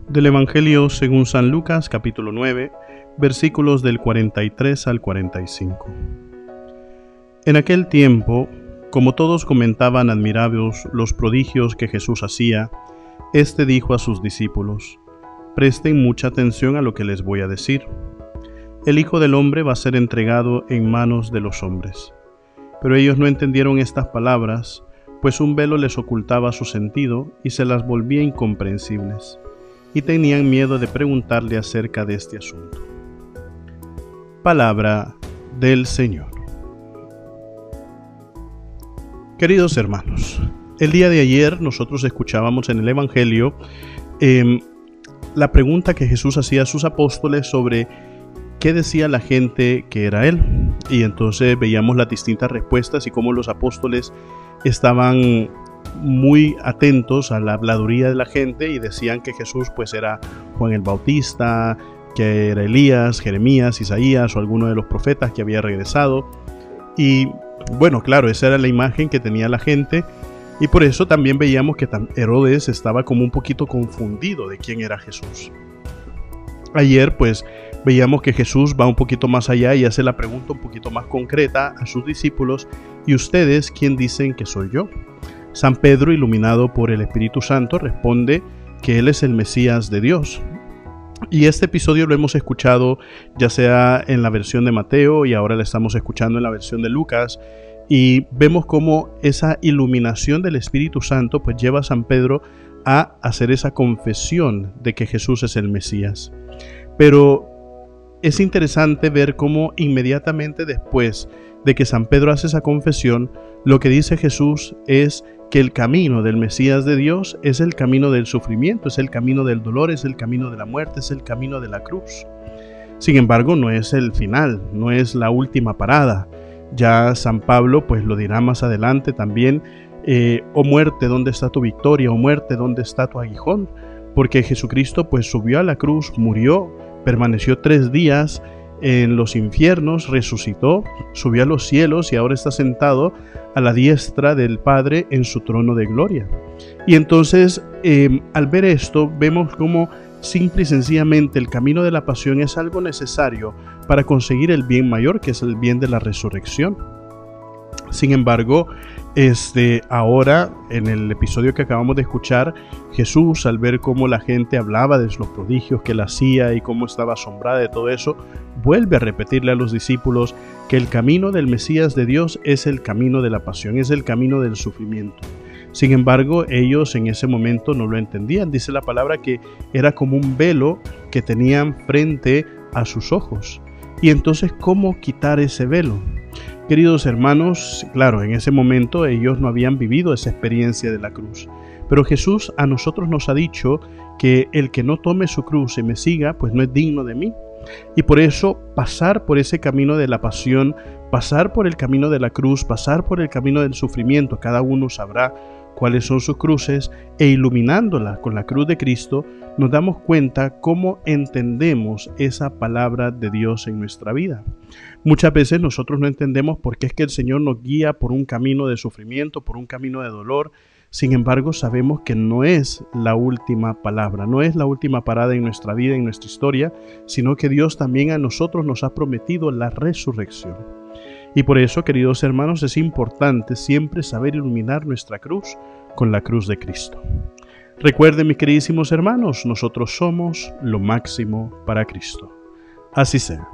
Del Evangelio según San Lucas, capítulo 9, versículos del 43 al 45. En aquel tiempo, como todos comentaban admirados los prodigios que Jesús hacía, éste dijo a sus discípulos: «Presten mucha atención a lo que les voy a decir. El Hijo del Hombre va a ser entregado en manos de los hombres». Pero ellos no entendieron estas palabras, pues un velo les ocultaba su sentido y se las volvía incomprensibles, y tenían miedo de preguntarle acerca de este asunto. Palabra del Señor. Queridos hermanos, el día de ayer nosotros escuchábamos en el Evangelio la pregunta que Jesús hacía a sus apóstoles sobre qué decía la gente que era Él. Y entonces veíamos las distintas respuestas y cómo los apóstoles estaban muy atentos a la habladuría de la gente y decían que Jesús pues era Juan el Bautista, que era Elías, Jeremías, Isaías o alguno de los profetas que había regresado. Y bueno, claro, esa era la imagen que tenía la gente, y por eso también veíamos que Herodes estaba como un poquito confundido de quién era Jesús. Ayer pues veíamos que Jesús va un poquito más allá y hace la pregunta un poquito más concreta a sus discípulos: ¿y ustedes quién dicen que soy yo? San Pedro, iluminado por el Espíritu Santo, responde que Él es el Mesías de Dios. Y este episodio lo hemos escuchado ya sea en la versión de Mateo y ahora lo estamos escuchando en la versión de Lucas, y vemos cómo esa iluminación del Espíritu Santo pues lleva a San Pedro a hacer esa confesión de que Jesús es el Mesías. Pero es interesante ver cómo inmediatamente después de que San Pedro hace esa confesión, lo que dice Jesús es que el camino del Mesías de Dios es el camino del sufrimiento, es el camino del dolor, es el camino de la muerte, es el camino de la cruz. Sin embargo, no es el final, no es la última parada. Ya San Pablo pues lo dirá más adelante también: «Oh muerte, ¿dónde está tu victoria? Oh muerte, ¿dónde está tu aguijón?». Porque Jesucristo pues subió a la cruz, murió, permaneció 3 días en los infiernos, resucitó, subió a los cielos y ahora está sentado a la diestra del Padre en su trono de gloria. Y entonces al ver esto vemos cómo simple y sencillamente el camino de la pasión es algo necesario para conseguir el bien mayor, que es el bien de la resurrección. Sin embargo, ahora en el episodio que acabamos de escuchar, Jesús, al ver cómo la gente hablaba de los prodigios que él hacía y cómo estaba asombrada de todo eso, vuelve a repetirle a los discípulos que el camino del Mesías de Dios es el camino de la pasión, es el camino del sufrimiento. Sin embargo, ellos en ese momento no lo entendían. Dice la palabra que era como un velo que tenían frente a sus ojos. Y entonces, ¿cómo quitar ese velo? Queridos hermanos, claro, en ese momento ellos no habían vivido esa experiencia de la cruz. Pero Jesús a nosotros nos ha dicho que el que no tome su cruz y me siga, pues no es digno de mí. Y por eso pasar por ese camino de la pasión, pasar por el camino de la cruz, pasar por el camino del sufrimiento, cada uno sabrá cuáles son sus cruces, e iluminándola con la cruz de Cristo, nos damos cuenta cómo entendemos esa palabra de Dios en nuestra vida. Muchas veces nosotros no entendemos por qué es que el Señor nos guía por un camino de sufrimiento, por un camino de dolor. Sin embargo, sabemos que no es la última palabra, no es la última parada en nuestra vida, en nuestra historia, sino que Dios también a nosotros nos ha prometido la resurrección. Y por eso, queridos hermanos, es importante siempre saber iluminar nuestra cruz con la cruz de Cristo. Recuerden, mis queridísimos hermanos, nosotros somos lo máximo para Cristo. Así sea.